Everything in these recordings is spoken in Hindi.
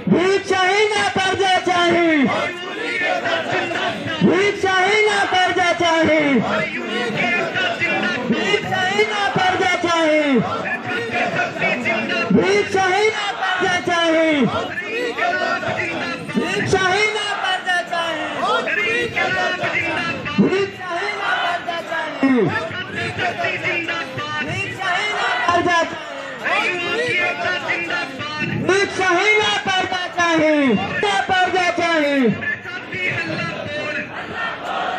भिक्षा ही ना कर्जा चाहिए, भिक्षा ही ना कर्जा चाहिए, भिक्षा ही ना कर्जा चाहिए, भिक्षा ही ना कर्जा चाहिए, भिक्षा ही ना कर्जा चाहिए, भिक्षा ही ना कर्जा चाहिए, भिक्षा ही ना कर्जा चाहिए, भिक्षा ही ना कर्जा चाहिए, कर्जा चाहिए।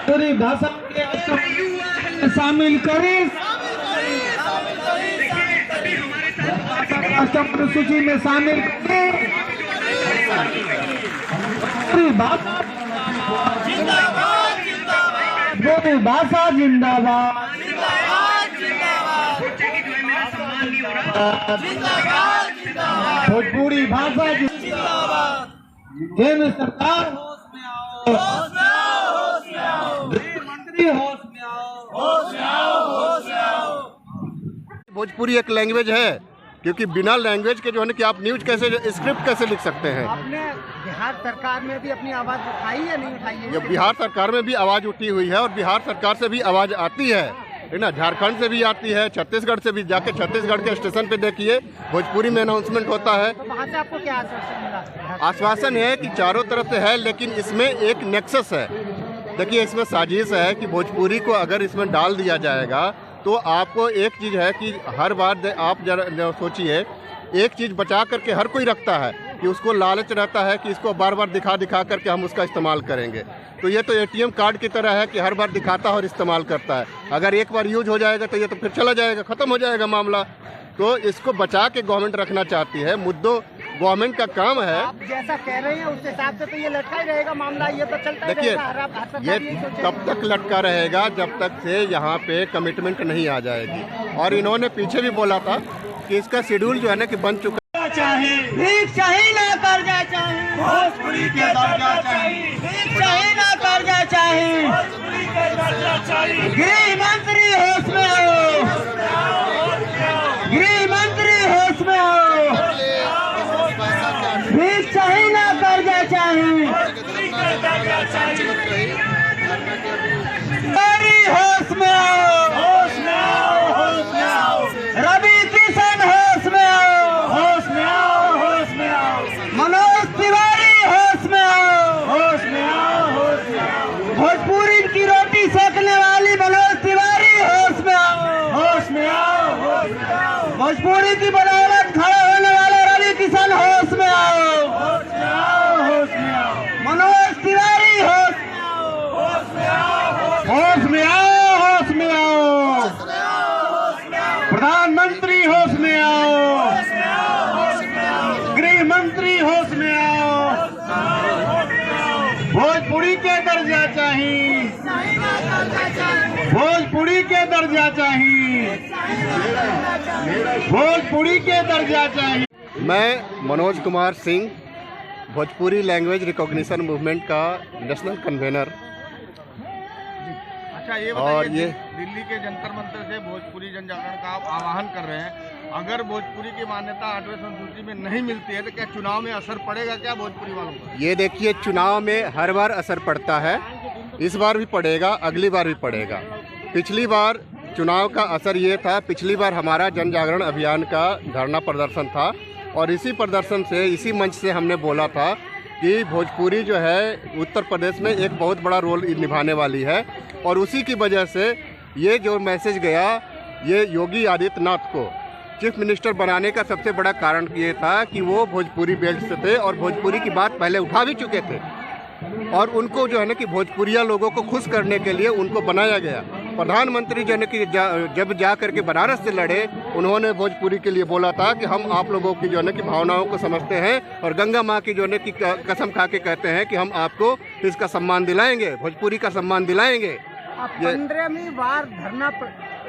पूरी भाषा के शामिल करें, राष्ट्र सूची में शामिल करें। पूरी भाषा जिंदाबाद, पूरी भाषा जिंदाबाद, भोजपुरी भाषा जिंदाबाद। केंद्र सरकार होश में आओ, होश में आओ, होश में आओ, मंत्री होश में आओ, होश में आओ, होश में आओ। भोजपुरी एक लैंग्वेज है, क्योंकि बिना लैंग्वेज के जो है ना कि आप न्यूज कैसे, स्क्रिप्ट कैसे लिख सकते हैं। आपने बिहार सरकार में भी अपनी आवाज उठाई है, नहीं उठाई है? बिहार सरकार में भी आवाज उठी हुई है और बिहार सरकार से भी आवाज आती है ना, झारखंड से भी आती है, छत्तीसगढ़ से भी। जाके छत्तीसगढ़ के स्टेशन पे देखिए, भोजपुरी में अनाउंसमेंट होता है। तो वहाँ से आपको क्या आश्वासन मिला? आश्वासन है कि चारों तरफ से है, लेकिन इसमें एक नेक्सस है। देखिए, इसमें साजिश है कि भोजपुरी को अगर इसमें डाल दिया जाएगा तो आपको एक चीज़ है कि हर बार आप जरा सोचिए, एक चीज़ बचा करके हर कोई रखता है कि उसको लालच रहता है कि इसको बार बार दिखा करके हम उसका इस्तेमाल करेंगे। तो ये तो एटीएम कार्ड की तरह है कि हर बार दिखाता है और इस्तेमाल करता है। अगर एक बार यूज हो जाएगा तो ये तो फिर चला जाएगा, ख़त्म हो जाएगा मामला। तो इसको बचा के गवर्नमेंट रखना चाहती है। मुद्दों गवर्नमेंट का काम है। आप जैसा कह रहे हैं उस हिसाब से तो ये लटका ही रहेगा मामला, ये तो चलता ही देखिए, रहेगा। ये तब तक लटका रहेगा जब तक से यहाँ पे कमिटमेंट नहीं आ जाएगी। और इन्होंने पीछे भी बोला था कि इसका शेड्यूल जो है ना कि बन चुका चाहिए, भिक्षा ही ना कर्जा चाहिए, भोजपुरी के दर्जा चाहिए, भिक्षा ही ना कर्जा चाहिए, भोजपुरी के दर्जा चाहिए। गृह मंत्री होश में आओ, गृह मंत्री होश में आओ, भिक्षा ही ना कर्जा चाहिए, भोजपुरी के दर्जा चाहिए। होश में आओ, होश में आओ, होश में आओ। रवि किशन होश में आओ, होश में आओ, होश में आओ। मनोज तिवारी होश में आओ, होश में आओ, होश में आओ। भोजपुरी की रोटी सेकने वाली मनोज तिवारी होश में आओ, होश में आओ, होश में आओ। भोजपुरी की बदौलत खड़े होने वाले रवि किशन होश में आओ, होश में आओ, होश में आओ। मनोज तिवारी होश में आओ, होश में आओ, होश में आओ, होश में आओ। प्रधानमंत्री होश में आओ, गृह मंत्री होश में आओ। भोजपुरी के दर्जा चाहिए, भोजपुरी के दर्जा चाहिए, भोजपुरी के दर्जा चाहिए। मैं Manoj Kumar Singh, Bhojpuri language recognition movement का नेशनल कन्वेनर। अच्छा, ये बताइए, दिल्ली के जंतर मंतर से भोजपुरी जन जागरण का आप आह्वान कर रहे हैं, अगर भोजपुरी की मान्यता 8वें अनुसूची में नहीं मिलती है तो क्या चुनाव में असर पड़ेगा क्या भोजपुरी वालों का? ये देखिए, चुनाव में हर बार असर पड़ता है, इस बार भी पड़ेगा, अगली बार भी पड़ेगा। पिछली बार चुनाव का असर ये था, पिछली बार हमारा जन जागरण अभियान का धरना प्रदर्शन था और इसी प्रदर्शन से, इसी मंच से हमने बोला था कि भोजपुरी जो है उत्तर प्रदेश में एक बहुत बड़ा रोल निभाने वाली है। और उसी की वजह से ये जो मैसेज गया, ये योगी आदित्यनाथ को चीफ मिनिस्टर बनाने का सबसे बड़ा कारण ये था कि वो भोजपुरी बेल्ट से थे और भोजपुरी की बात पहले उठा भी चुके थे और उनको जो है ना कि भोजपुरिया लोगों को खुश करने के लिए उनको बनाया गया। प्रधानमंत्री जो है ना कि जब जा करके बनारस से लड़े, उन्होंने भोजपुरी के लिए बोला था कि हम आप लोगों की जो है ना कि भावनाओं को समझते हैं और गंगा माँ की जो है ना कि कसम खा के कहते हैं कि हम आपको इसका सम्मान दिलाएंगे, भोजपुरी का सम्मान दिलाएंगे। 15वीं बार धरना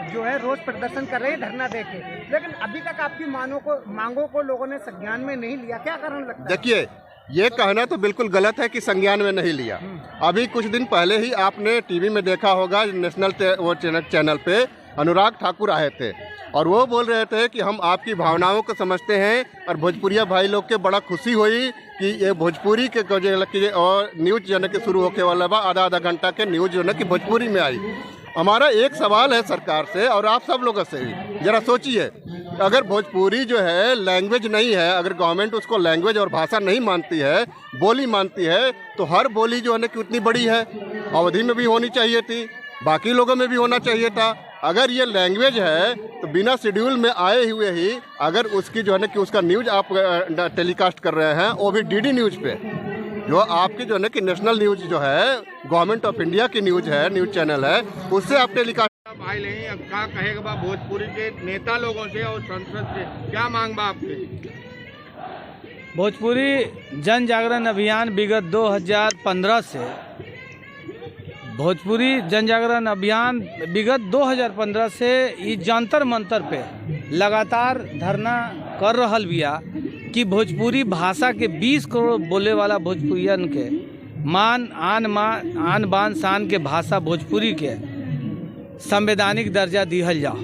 जो है रोज प्रदर्शन कर रहे हैं, धरना देके, लेकिन अभी तक आपकी मांगों को लोगों ने संज्ञान में नहीं लिया, क्या कारण लगता है? देखिए, ये कहना तो बिल्कुल गलत है कि संज्ञान में नहीं लिया। अभी कुछ दिन पहले ही आपने टीवी में देखा होगा, नेशनल वो चैनल पे अनुराग ठाकुर आए थे और वो बोल रहे थे कि हम आपकी भावनाओं को समझते हैं और भोजपुरिया भाई लोग के बड़ा खुशी हुई कि ये भोजपुरी के और न्यूज़ जो है कि शुरू होके वाला बा आधा घंटा के न्यूज़ जो है कि भोजपुरी में आई। हमारा एक सवाल है सरकार से और आप सब लोगों से भी, ज़रा सोचिए, अगर भोजपुरी जो है लैंग्वेज नहीं है, अगर गवर्नमेंट उसको लैंग्वेज और भाषा नहीं मानती है, बोली मानती है, तो हर बोली जो है ना कि उतनी बड़ी है, अवधि में भी होनी चाहिए थी, बाकी लोगों में भी होना चाहिए था। अगर ये लैंग्वेज है तो बिना शेड्यूल में आए हुए ही अगर उसकी जो है ना कि उसका न्यूज़ आप टेलीकास्ट कर रहे हैं, वो भी डीडी न्यूज़ पे, जो आपकी जो है ना कि नेशनल न्यूज़ जो है गवर्नमेंट ऑफ इंडिया की न्यूज़ है, न्यूज़ चैनल है, उससे आप टेलीकास्ट भाई नहीं। अब क्या कहेगा बा भोजपुरी के नेता लोगों से और संसद से क्या मांग बा आपके? भोजपुरी जन जागरण अभियान विगत 2015 से भोजपुरी जन जागरण अभियान विगत 2015 से इस जंतर मंतर पे लगातार धरना कर रहल बिया कि भोजपुरी भाषा के 20 करोड़ बोले वाला भोजपुरियन के आन बान शान के भाषा भोजपुरी के संवैधानिक दर्जा दिहल जाओ।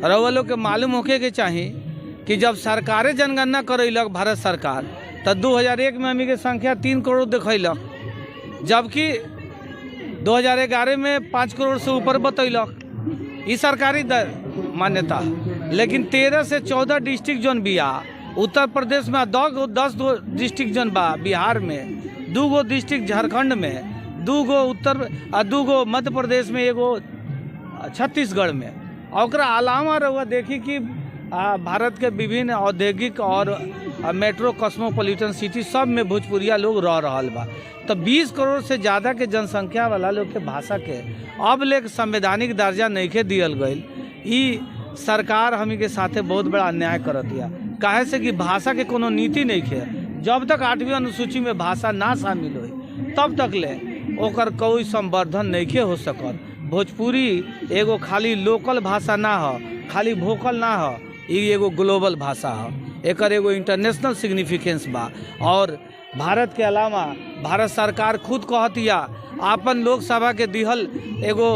रउआ लोग के मालूम होके के चाही कि जब सरकारें जनगणना करैलक भारत सरकार तो 2001 में हमी के संख्या 3 करोड़ देखैलक, जबकि 2011 में 5 करोड़ से ऊपर बतैलक। ई सरकारी मान्यता, लेकिन 13 से 14 डिस्ट्रिक्ट जोन बिया उत्तर प्रदेश में, 10 गो डिस्ट्रिक्ट जोन बा बिहार में, 2 गो डिस्ट्रिक्ट झारखंड में, 2 गो उत्तर 2 गो मध्य प्रदेश में, 1 गो छत्तीसगढ़ में। और ओकरा अलावा रहुआ देखी कि भारत के विभिन्न औद्योगिक और मेट्रो कॉस्मोपॉलिटन सिटी सब में भोजपुरिया लोग रह रहल बा। तो 20 करोड़ से ज़्यादा के जनसंख्या वाला लोग के भाषा के अब ले संवैधानिक दर्जा नहीं के दियल गई। ई सरकार हमी के साथे बहुत बड़ा अन्याय करत दिया, काहे से कि भाषा के कोनो नीति नहीं है। जब तक 8वीं अनुसूची में भाषा ना शामिल हुई तब तक ले ओकर कोई संवर्धन नहीं के हो सकत। भोजपुरी एगो खाली लोकल भाषा ना हो, खाली भोकल ना हो, ई एगो ग्लोबल भाषा हो, एकर एगो इंटरनेशनल सिग्निफिकेंस बा। और भारत के अलावा भारत सरकार खुद कहतिया आपन लोकसभा के दिहल एगो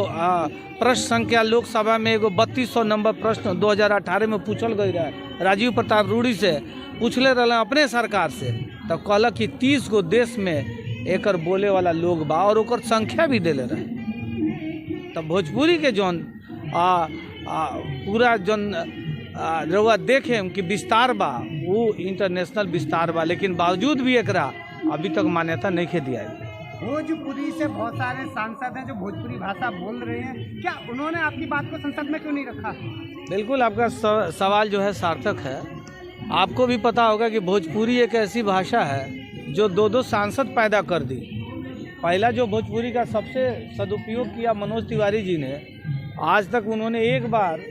प्रश्न संख्या लोकसभा में एगो 3200 नंबर प्रश्न 2018 में पूछल गई रहे, राजीव प्रताप रूढ़ी से पूछले रहे अपने सरकार से, तो कहलक कि 30 गो देश में एकर बोले वाला लोग बा और ओकर संख्या भी देले रहे। तो भोजपुरी के जौन पूरा जौन रउआ देखें कि विस्तार बा वो इंटरनेशनल विस्तार बा, लेकिन बावजूद भी एकरा अभी तक मान्यता नहीं के दिया है। भोजपुरी से बहुत सारे सांसद हैं जो भोजपुरी भाषा बोल रहे हैं, क्या उन्होंने आपकी बात को संसद में क्यों नहीं रखा? बिल्कुल, आपका सवाल जो है सार्थक है। आपको भी पता होगा कि भोजपुरी एक ऐसी भाषा है जो 2 सांसद पैदा कर दी। पहला जो भोजपुरी का सबसे सदुपयोग किया मनोज तिवारी जी ने, आज तक उन्होंने एक बार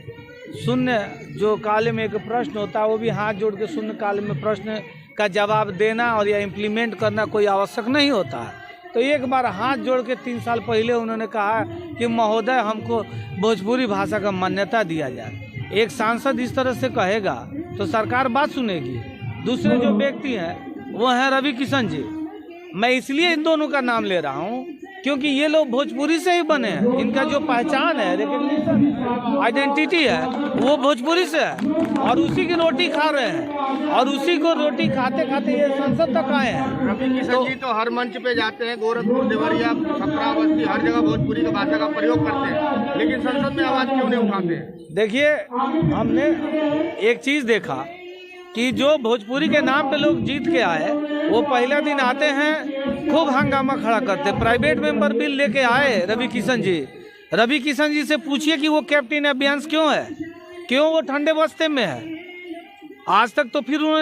शून्य जो काल में एक प्रश्न होता है वो भी हाथ जोड़ के शून्य काल में प्रश्न का जवाब देना और या इम्प्लीमेंट करना कोई आवश्यक नहीं होता है। तो एक बार हाथ जोड़ के 3 साल पहले उन्होंने कहा कि महोदय हमको भोजपुरी भाषा का मान्यता दिया जाए। एक सांसद इस तरह से कहेगा तो सरकार बात सुनेगी। दूसरे जो व्यक्ति हैं वो हैं रवि किशन जी। मैं इसलिए इन दोनों का नाम ले रहा हूँ क्योंकि ये लोग भोजपुरी से ही बने हैं, इनका जो पहचान है, रिकग्निशन, आइडेंटिटी है वो भोजपुरी से है और उसी की रोटी खा रहे हैं और उसी को रोटी खाते खाते ये संसद तक आए हैं। रवि किशन जी तो हर मंच पे जाते हैं, गोरखपुर, देवरिया, छपरा, बस्ती, हर जगह भोजपुरी की भाषा का प्रयोग करते हैं, लेकिन संसद में आवाज़ क्यों नहीं उठाते? देखिए, हमने एक चीज़ देखा कि जो भोजपुरी के नाम पे लोग जीत के आए वो पहला दिन आते हैं खूब हंगामा खड़ा करते। प्राइवेट मेंबर बिल लेके आए रवि किशन जी। रवि किशन जी से पूछिए कि वो कैप्टन अभियान क्यों है, क्यों वो ठंडे बस्ते में है। आज तक तो फिर उन्होंने